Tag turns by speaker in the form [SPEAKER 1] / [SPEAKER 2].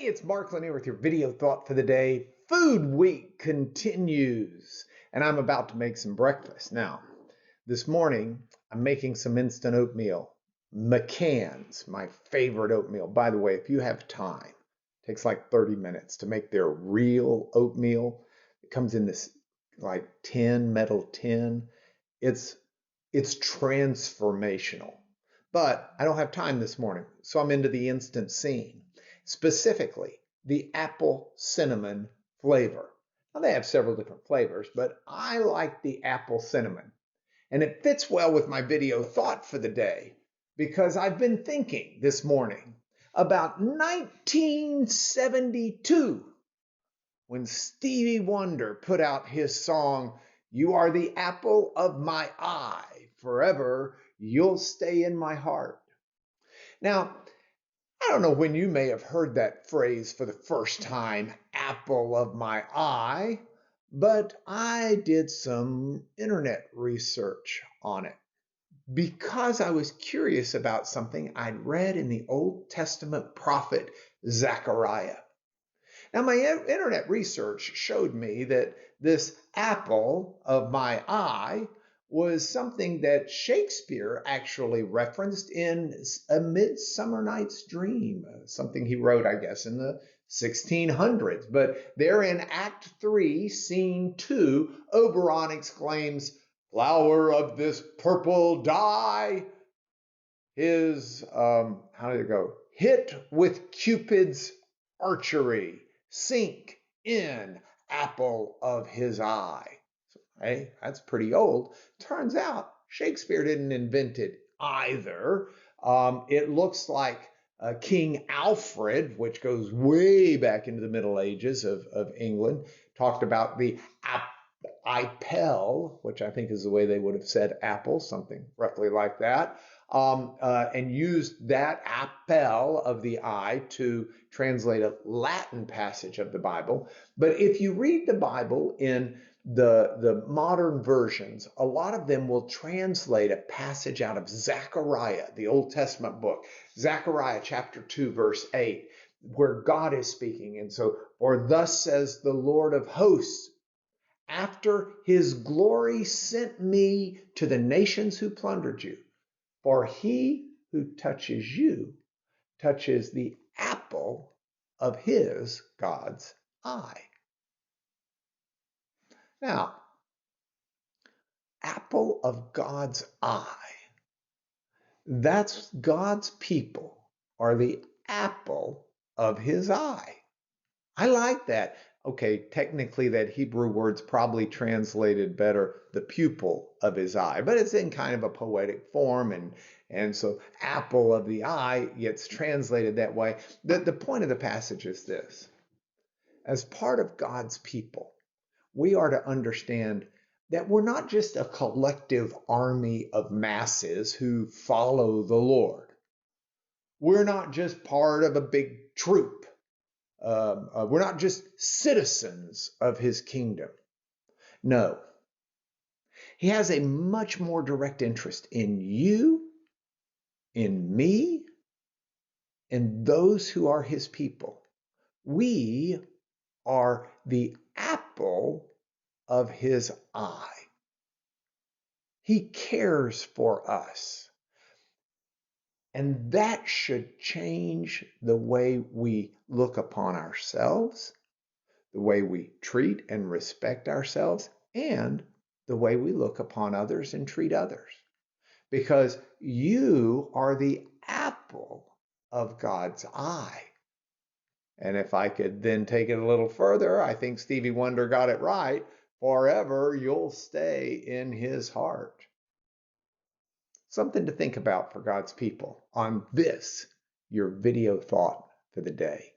[SPEAKER 1] It's Mark Lanier with your video thought for the day. Food week continues, and I'm about to make some breakfast. Now, this morning, I'm making some instant oatmeal. McCann's, my favorite oatmeal. By the way, if you have time, it takes like 30 minutes to make their real oatmeal. It comes in this like metal tin. It's transformational. But I don't have time this morning, so I'm into the instant scene. Specifically, the apple cinnamon flavor. Now, they have several different flavors, but I like the apple cinnamon. And it fits well with my video thought for the day because I've been thinking this morning about 1972 when Stevie Wonder put out his song, "You Are the Apple of My Eye. Forever you'll stay in my heart." Now, I don't know when you may have heard that phrase for the first time, apple of my eye, but I did some internet research on it because I was curious about something I'd read in the Old Testament prophet Zechariah. Now, my internet research showed me that this apple of my eye was something that Shakespeare actually referenced in A Midsummer Night's Dream, something he wrote, I guess, in the 1600s. But there in Act 3, Scene 2, Oberon exclaims, "Flower of this purple dye," his, how did it go? "Hit with Cupid's archery, sink in apple of his eye." Hey, that's pretty old. Turns out Shakespeare didn't invent it either. It looks like King Alfred, which goes way back into the Middle Ages of England, talked about the Apel, which I think is the way they would have said apple, something roughly like that, and used that apel of the eye to translate a Latin passage of the Bible. But if you read the Bible in the modern versions, a lot of them will translate a passage out of Zechariah, the Old Testament book, Zechariah chapter 2, verse 8, where God is speaking. And so, "For thus says the Lord of hosts, after his glory sent me to the nations who plundered you. For he who touches you touches the apple of his," God's, eye. Now, apple of God's eye. That's God's people are the apple of his eye. I like that. Okay, technically that Hebrew word's probably translated better the pupil of his eye, but it's in kind of a poetic form, and so apple of the eye gets translated that way. The point of the passage is this. As part of God's people, we are to understand that we're not just a collective army of masses who follow the Lord. We're not just part of a big troop. We're not just citizens of his kingdom. No. He has a much more direct interest in you, in me, and those who are his people. We are the apple of his eye. He cares for us. And that should change the way we look upon ourselves, the way we treat and respect ourselves, and the way we look upon others and treat others. Because you are the apple of God's eye. And if I could then take it a little further, I think Stevie Wonder got it right. Forever you'll stay in his heart. Something to think about for God's people on this, your video thought for the day.